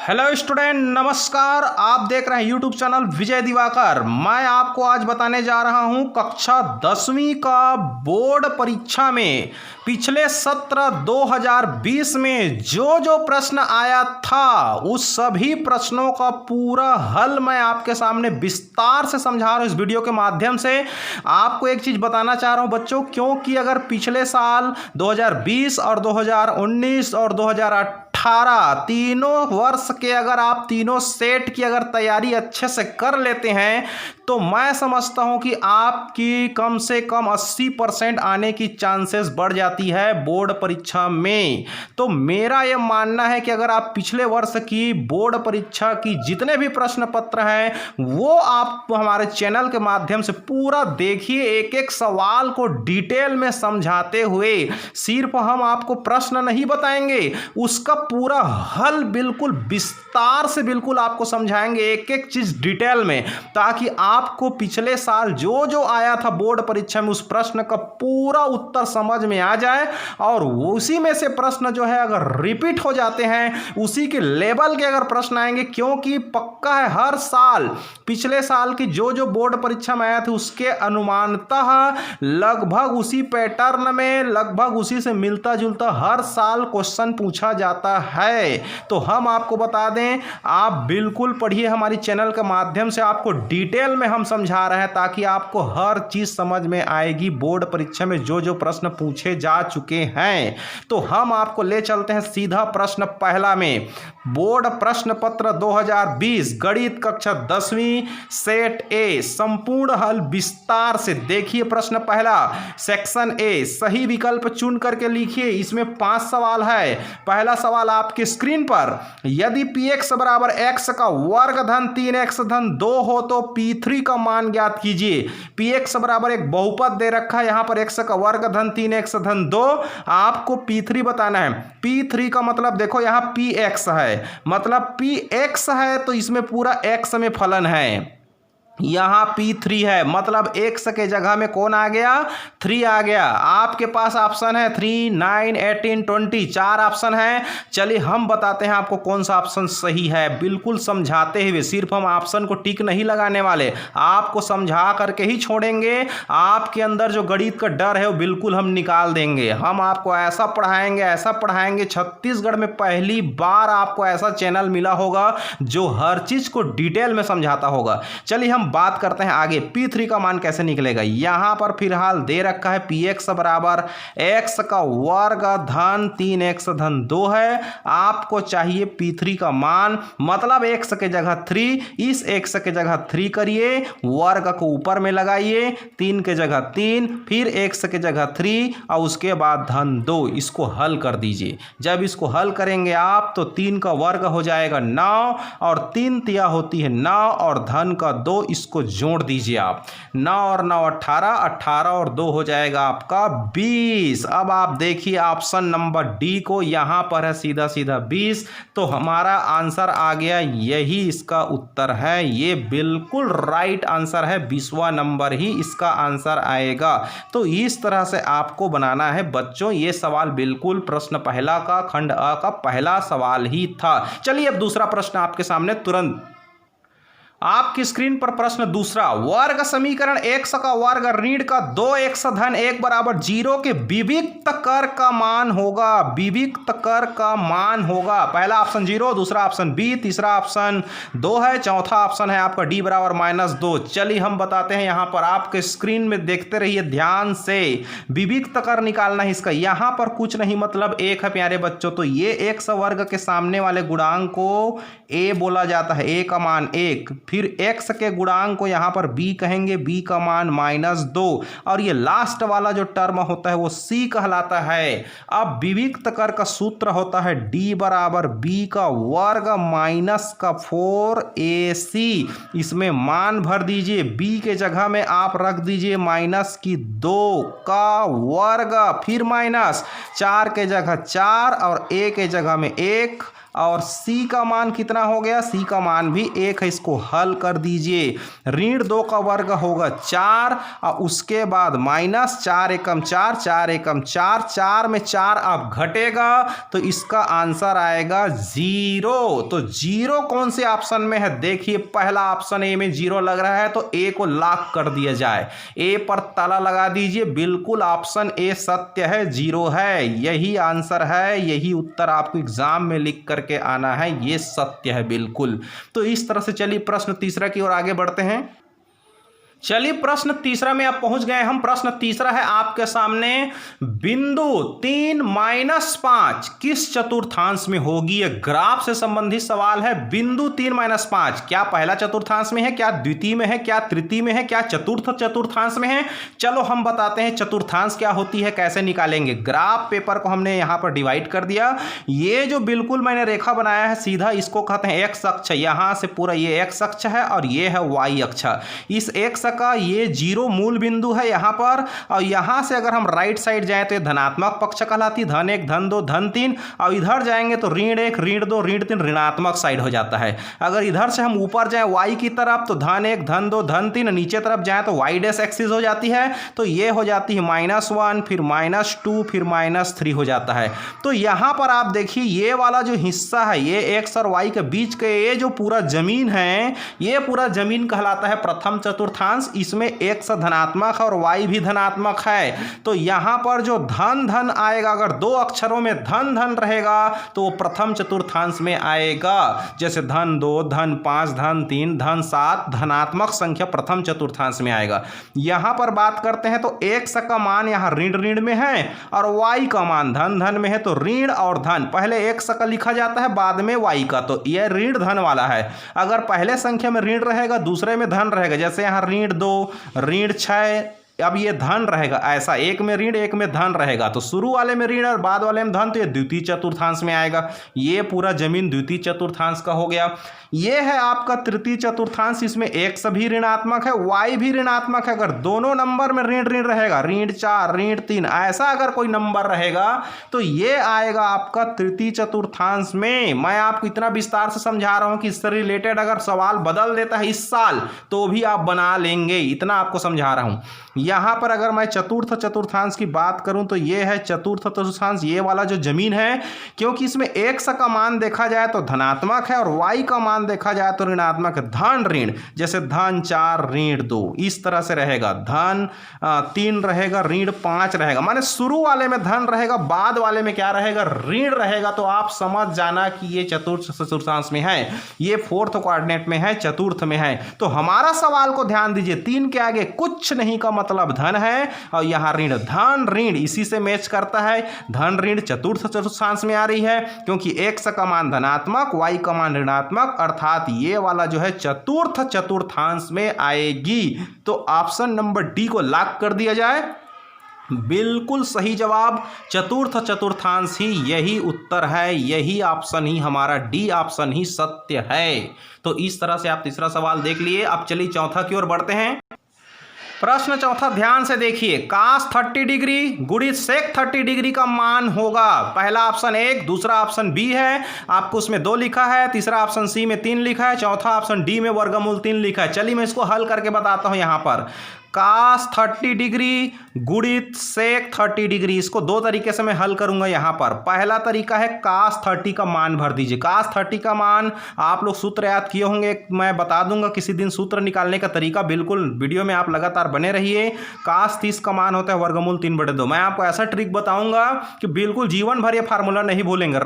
Hello student, नमस्कार। आप देख रहे हैं यूट्यूब चैनल विजय दिवाकर। मैं आपको आज बताने जा रहा हूं कक्षा 10वीं का बोर्ड परीक्षा में पिछले सत्र 2020 में जो प्रश्न आया था उस सभी प्रश्नों का पूरा हल मैं आपके सामने विस्तार से समझा रहा हूं इस वीडियो के माध्यम से। आपको एक चीज बताना चाह रहा हूं बच्चों, क्योंकि अगर पिछले साल 2020 और 2019 और 2018 तीनों वर्ष के अगर आप तीनों सेट की अगर तैयारी अच्छे से कर लेते हैं तो मैं समझता हूं कि आपकी कम से कम 80% आने की चांसेस बढ़ जाती है बोर्ड परीक्षा में। तो मेरा यह मानना है कि अगर आप पिछले वर्ष की बोर्ड परीक्षा की जितने भी प्रश्न पत्र हैं वो आप हमारे चैनल के माध्यम से पूरा देखिए, एक एक सवाल को डिटेल में समझाते हुए। सिर्फ हम आपको प्रश्न नहीं बताएंगे, उसका पूरा हल बिल्कुल विस्तार से बिल्कुल आपको समझाएंगे, एक एक चीज डिटेल में, ताकि आपको पिछले साल जो आया था बोर्ड परीक्षा में उस प्रश्न का पूरा उत्तर समझ में आ जाए और उसी में से प्रश्न जो है अगर रिपीट हो जाते हैं उसी के लेवल के अगर प्रश्न आएंगे, क्योंकि पक्का है हर साल पिछले साल की जो बोर्ड परीक्षा में आया था उसके अनुमानतः लगभग उसी पैटर्न में लगभग उसी से मिलता जुलता हर साल क्वेश्चन पूछा जाता है। तो हम आपको बता दें, आप बिल्कुल पढ़िए हमारी चैनल के माध्यम से, आपको डिटेल में हम समझा रहे हैं ताकि आपको हर चीज समझ में आएगी बोर्ड परीक्षा में जो प्रश्न पूछे जा चुके हैं। तो हम आपको ले चलते हैं सीधा प्रश्न पहला में। बोर्ड प्रश्न पत्र 2020 गणित कक्षा 10वीं सेट ए संपूर्ण हल विस्तार से देखिए। प्रश्न पहला सेक्शन ए, सही विकल्प चुन करके लिखिए। इसमें 5 सवाल है। पहला सवाल आपके स्क्रीन पर, यदि px बराबर x का वर्ग धन 3x धन 2 हो तो p3 का मान ज्ञात कीजिए। px बराबर एक बहुपद दे रखा है, यहां पर x का वर्ग धन 3x धन 2, आपको p3 बताना है। p3 का मतलब देखो यहां px है, मतलब px है तो इसमें पूरा x में फलन है, यहां P3 है, मतलब x के जगह में कौन आ गया, 3 आ गया। आपके पास ऑप्शन है 3, 9, 18, 20, 4 ऑप्शन है। चलिए हम बताते हैं आपको कौन सा ऑप्शन सही है, बिल्कुल समझाते हुए। सिर्फ हम ऑप्शन को टिक नहीं लगाने वाले, आपको समझा करके ही छोड़ेंगे। आपके अंदर जो गणित का डर है वो बिल्कुल हम निकाल देंगे। हम आपको ऐसा पढ़ाएंगे, छत्तीसगढ़ में पहली बार आपको ऐसा चैनल मिला होगा जो हर चीज को डिटेल में समझाता होगा। चलिए हम बात करते हैं आगे, P3 का मान कैसे निकलेगा। यहां पर फिलहाल दे रखा है px बराबर x का वर्ग धन 3x धन 2 है। आपको चाहिए P3 का मान, मतलब x के जगह 3, इस x के जगह 3 करिए, वर्ग को ऊपर में लगाइए, 3 के जगह 3, फिर x के जगह 3 और उसके बाद धन 2। इसको हल कर दीजिए। जब इसको हल करेंगे आप तो 3 का वर्ग हो जाएगा 9 और 3 तिया होती है 9 और धन का 2, इसको जोड़ दीजिए आप। 9 और 9 18, 18 और 2 हो जाएगा आपका 20। अब आप देखिए ऑप्शन नंबर डी को, यहां पर है सीधा 20, तो हमारा आंसर आ गया, यही इसका उत्तर है। ये बिल्कुल राइट आंसर है, 20वां नंबर ही इसका आंसर आएगा। तो इस तरह से आपको बनाना है बच्चों। ये सवाल बिल्कुल प्रश्न पहला का खंड अ का पहला सवाल ही था। चलिए अब दूसरा प्रश्न आपके सामने तुरंत आपकी स्क्रीन पर। प्रश्न दूसरा, वर्ग समीकरण x का वर्ग ऋण का 2x धन 1 बराबर 0 के विविक्त कर का मान होगा। विविक्त कर का मान होगा, पहला ऑप्शन 0, दूसरा ऑप्शन बी, तीसरा ऑप्शन 2 है, चौथा ऑप्शन है आपका डी बराबर -2। चलिए हम बताते हैं, यहां पर आपके स्क्रीन में देखते रहिए ध्यान से। विविक्त कर निकालना है इसका, यहां पर कुछ नहीं, मतलब 1 है प्यारे बच्चों। तो ये x वर्ग के सामने वाले गुणांक को a बोला जाता है, a का मान 1। फिर x के गुणांक को यहां पर b कहेंगे, b का मान -2, और ये लास्ट वाला जो टर्म होता है वो c कहलाता है। अब विविक्त कर का सूत्र होता है d बराबर b का वर्ग माइनस का 4ac। इसमें मान भर दीजिए, b के जगह में आप रख दीजिए -2 का वर्ग, फिर -4 के जगह 4 और a के जगह में 1 और सी का मान कितना हो गया, सी का मान भी 1 है। इसको हल कर दीजिए। ऋण 2 का वर्ग होगा 4 और उसके बाद माइनस 4 एकम 4, 4 एकम 4, 4 में 4 अब घटेगा तो इसका आंसर आएगा 0। तो 0 कौन से ऑप्शन में है, देखिए पहला ऑप्शन ए में 0 लग रहा है तो ए को लॉक कर दिया जाए, ए पर ताला लगा दीजिए। बिल्कुल ऑप्शन ए सत्य है, 0 है, यही आंसर है, यही उत्तर आपको एग्जाम में लिख करके आना है, ये सत्य है बिल्कुल। तो इस तरह से चलिए प्रश्न तीसरा की ओर आगे बढ़ते हैं। चलिए प्रश्न तीसरा में आप पहुंच गए हम। प्रश्न तीसरा है आपके सामने, बिंदु 3 - 5 किस चतुर्थांश में होगी। यह ग्राफ से संबंधित सवाल है। बिंदु 3 - 5 क्या पहला चतुर्थांश में है, क्या द्वितीय में है, क्या तृतीय में है, क्या चतुर्थ चतुर्थांश में है। चलो हम बताते हैं चतुर्थांश क्या होती है, कैसे निकालेंगे। ग्राफ पेपर को हमने यहां पर डिवाइड कर दिया। ये जो बिल्कुल मैंने रेखा बनाया है सीधा, इसको कहते हैं एक्स अक्ष। यहां से पूरा ये एक्स अक्ष है और ये है वाई अक्ष। इस एक्स का ये 0 मूल बिंदु है यहां पर, और यहां से अगर हम राइट साइड जाएं तो ये धनात्मक पक्ष कहलाती, धन 1 धन 2 धन 3, और इधर जाएंगे तो ऋण 1 ऋण 2 ऋण 3 ऋणात्मक साइड हो जाता है। अगर इधर से हम ऊपर जाएं y की तरफ तो धन 1 धन 2 धन 3, नीचे तरफ जाएं तो y डैश एक्सिस हो जाती है, तो ये हो जाती है -1 फिर -2 फिर -3 हो जाता है। तो यहां पर आप देखिए ये वाला जो हिस्सा है, ये x और y के बीच के ये जो पूरा जमीन है, ये पूरा जमीन कहलाता है प्रथम चतुर्थांश। इसमें x धनात्मक है और y भी धनात्मक है, तो यहां पर जो धन धन आएगा, अगर 2 अक्षरों में धन धन रहेगा तो वो प्रथम चतुर्थांश में आएगा। जैसे धन 2 धन 5 धन 3 धन 7 धनात्मक संख्या प्रथम चतुर्थांश में आएगा। यहां पर बात करते हैं तो x का मान यहां ऋण ऋण में है और y का मान धन धन में है, तो ऋण और धन पहले x का लिखा जाता है बाद में y का, तो यह ऋण धन वाला है। अगर पहले संख्या में ऋण रहेगा दूसरे में धन रहेगा, जैसे यहां ऋण 2 ऋण 6, अब ये धन रहेगा, ऐसा एक में ऋण एक में धन रहेगा, तो शुरू वाले में ऋण और बाद वाले में धन, तो ये द्वितीय चतुर्थांश में आएगा। ये पूरा जमीन द्वितीय चतुर्थांश का हो गया। ये है आपका तृतीय चतुर्थांश, इसमें x भी ऋणात्मक है y भी ऋणात्मक है। अगर दोनों नंबर में ऋण ऋण रहेगा, ऋण 4 ऋण 3 ऐसा अगर कोई नंबर रहेगा तो ये आएगा आपका तृतीय चतुर्थांश में। मैं आपको इतना विस्तार से समझा रहा हूं कि इससे रिलेटेड अगर सवाल बदल देता है इस साल तो भी आप बना लेंगे, इतना आपको समझा रहा हूं। यहां पर अगर मैं चतुर्थ चतुर्थांश की बात करूं तो ये है चतुर्थ चतुर्थांश, ये वाला जो जमीन है, क्योंकि इसमें x का मान देखा जाए तो धनात्मक है और y का मान देखा जाए तो ऋणात्मक है। धन ऋण, जैसे धन 4 ऋण 2 इस तरह से रहेगा, धन 3 रहेगा ऋण 5 रहेगा, माने शुरू वाले में धन रहेगा बाद वाले में क्या रहेगा, ऋण रहेगा। तो आप समझ जाना कि ये चतुर्थ चतुर्थांश में है, ये फोर्थ कोऑर्डिनेट में है, चतुर्थ में है। तो हमारा सवाल को ध्यान दीजिए, 3 के आगे कुछ नहीं का मतलब धन है, और यहां ऋण धन ऋण इसी से मैच करता है। धन ऋण चतुर्थ चतुर्थांश में आ रही है क्योंकि x का मान धनात्मक y का मान ऋणात्मक, अर्थात ये वाला जो है चतुर्थ चतुर्थांश में आएगी। तो ऑप्शन नंबर डी को लॉक कर दिया जाए। बिल्कुल सही जवाब चतुर्थ चतुर्थांश ही, यही उत्तर है, यही ऑप्शन ही हमारा डी ऑप्शन ही सत्य है। तो इस तरह से आप तीसरा सवाल देख लिए। अब चलिए चौथा की ओर बढ़ते हैं। प्रश्न चौथा ध्यान से देखिए, cos 30 डिग्री गुणित sec 30 डिग्री का मान होगा। पहला ऑप्शन 1, दूसरा ऑप्शन बी है, आपको उसमें 2 लिखा है, तीसरा ऑप्शन सी में 3 लिखा है, चौथा ऑप्शन डी में वर्गमूल 3 लिखा है। चलिए मैं इसको हल करके बताता हूं। यहां पर cos 30 डिग्री गुणित sec 30 डिग्री, इसको 2 तरीके से मैं हल करूंगा। यहां पर पहला तरीका है cos 30 का मान भर दीजिए। cos 30 का मान आप लोग सूत्र याद किए होंगे, मैं बता दूंगा किसी दिन सूत्र निकालने का तरीका, बिल्कुल वीडियो में आप लगातार बने रहिए। cos 30 का मान होता है वर्गमूल 3/2। मैं आपको ऐसा ट्रिक बताऊंगा कि बिल्कुल जीवन भर ये फार्मूला नहीं भूलेंगे,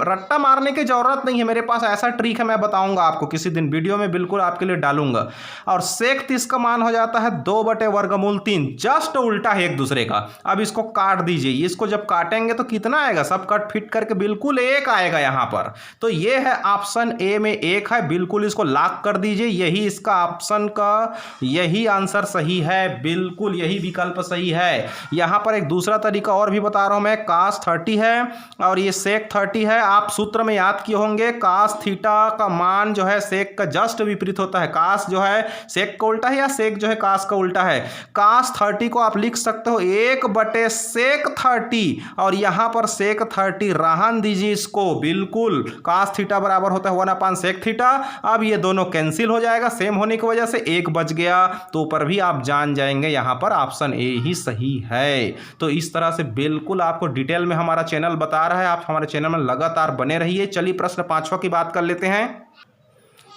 रट्टा मारने की जरूरत नहीं है, मेरे पास ऐसा ट्रिक है, मैं बताऊंगा आपको किसी दिन वीडियो में, बिल्कुल आपके लिए डालूंगा। और sec 30 का मान हो जाता है 2/वर्गमूल 3, जस्ट उल्टा है एक दूसरे का। अब इसको काट दीजिए, इसको जब काटेंगे तो कितना आएगा, सब कट फिट करके बिल्कुल 1 आएगा यहां पर। तो ये है ऑप्शन ए में 1 है, बिल्कुल इसको लॉक कर दीजिए, यही इसका ऑप्शन का यही आंसर सही है, बिल्कुल यही विकल्प सही है। यहां पर एक दूसरा तरीका और भी बता रहा हूं मैं, cos 30 है और ये sec 30 है। आप सूत्र में याद किए होंगे cos थीटा का मान जो है sec का जस्ट विपरीत होता है। cos जो है sec का उल्टा है या sec जो है cos का उल्टा होता है। cos 30 को आप लिख सकते हो 1/sec 30 और यहाँ पर sec 30 रहन दीजिए इसको, बिल्कुल cos थीटा बराबर होता है 1/sec थीटा। अब ये दोनों कैंसिल हो जाएगा, सेम होने की वजह से 1 बच गया, तो ऊपर भी आप जान जाएंगे यहाँ पर ऑप्शन ए ही सही है। तो इस तरह से बिल्कुल आपको डिटेल में हमारा चैनल बता रहा है, आप हमारे चैनल में लगातार बने रहिए। चलिए प्रश्न 5वां की बात कर लेते हैं।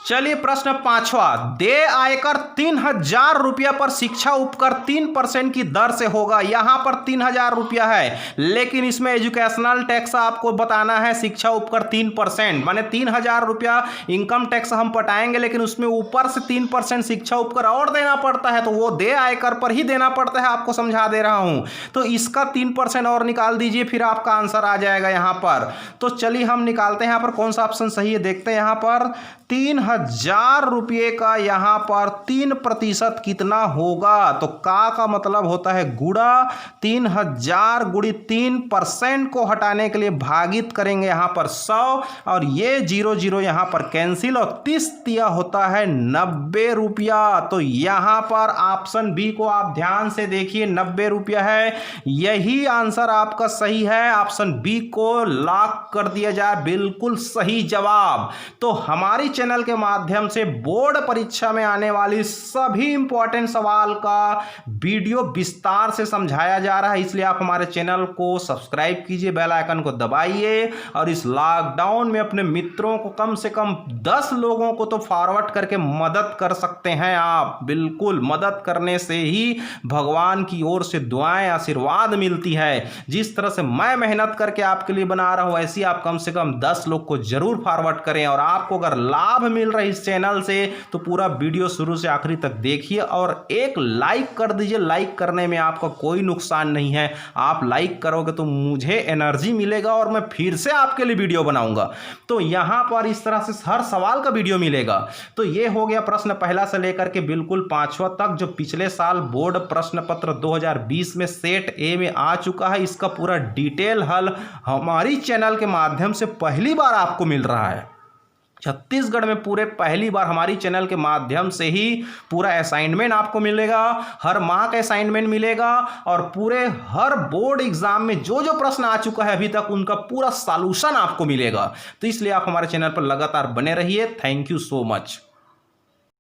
चलिए प्रश्न 5वां, देय आयकर 3000 रुपया पर शिक्षा उपकर 3% की दर से होगा। यहां पर 3000 रुपया है, लेकिन इसमें एजुकेशनल टैक्स आपको बताना है शिक्षा उपकर 3%, माने 3000 रुपया इनकम टैक्स हम पटाएंगे, लेकिन उसमें ऊपर से 3% शिक्षा उपकर और देना पड़ता है, तो वो देय आयकर पर ही देना पड़ता है, आपको समझा दे रहा हूं। तो इसका 3% और निकाल दीजिए, फिर आपका आंसर आ जाएगा यहां पर। तो चलिए हम निकालते हैं यहां पर कौन सा ऑप्शन सही है, देखते हैं यहां पर 3000 रुपये का यहां पर 3% कितना होगा। तो का मतलब होता है गुणा, 3000 गुणित 3% को हटाने के लिए भागित करेंगे यहां पर 100 और ये 0 यहां पर कैंसिल और 30 दिया होता है 90 रुपया। तो यहां पर ऑप्शन बी को आप ध्यान से देखिए, 90 रुपया है, यही आंसर आपका सही है। ऑप्शन बी को लॉक कर दिया जाए, बिल्कुल सही जवाब। तो हमारी चैनल के माध्यम से बोर्ड परीक्षा में आने वाली सभी इंपॉर्टेंट सवाल का वीडियो विस्तार से समझाया जा रहा है, इसलिए आप हमारे चैनल को सब्सक्राइब कीजिए, बेल आइकन को दबाइए और इस लॉकडाउन में अपने मित्रों को कम से कम 10 लोगों को तो फॉरवर्ड करके मदद कर सकते हैं आप। बिल्कुल मदद करने से ही भगवान की ओर से दुआएं आशीर्वाद मिलती है। जिस तरह से मैं मेहनत करके आपके लिए बना रहा हूं, ऐसी आप कम से कम 10 लोग को जरूर फॉरवर्ड करें। और आपको अगर लाभ मिल रहा है इस चैनल से तो पूरा वीडियो शुरू से आखिरी तक देखिए और एक लाइक कर दीजिए। लाइक करने में आपका कोई नुकसान नहीं है, आप लाइक करोगे तो मुझे एनर्जी मिलेगा और मैं फिर से आपके लिए वीडियो बनाऊंगा। तो यहां पर इस तरह से हर सवाल का वीडियो मिलेगा। तो ये हो गया प्रश्न पहला से लेकर के बिल्कुल 5वां तक, जो पिछले साल बोर्ड प्रश्न पत्र 2020 में सेट ए में आ चुका है। इसका पूरा डिटेल हल हमारी चैनल के माध्यम से पहली बार आपको मिल रहा है। छत्तीसगढ़ में पूरे पहली बार हमारी चैनल के माध्यम से ही पूरा असाइनमेंट आपको मिलेगा, हर माह का असाइनमेंट मिलेगा और पूरे हर बोर्ड एग्जाम में जो जो प्रश्न आ चुका है अभी तक उनका पूरा सॉल्यूशन आपको मिलेगा। तो इसलिए आप हमारे चैनल पर लगातार बने रहिए। Thank you so much.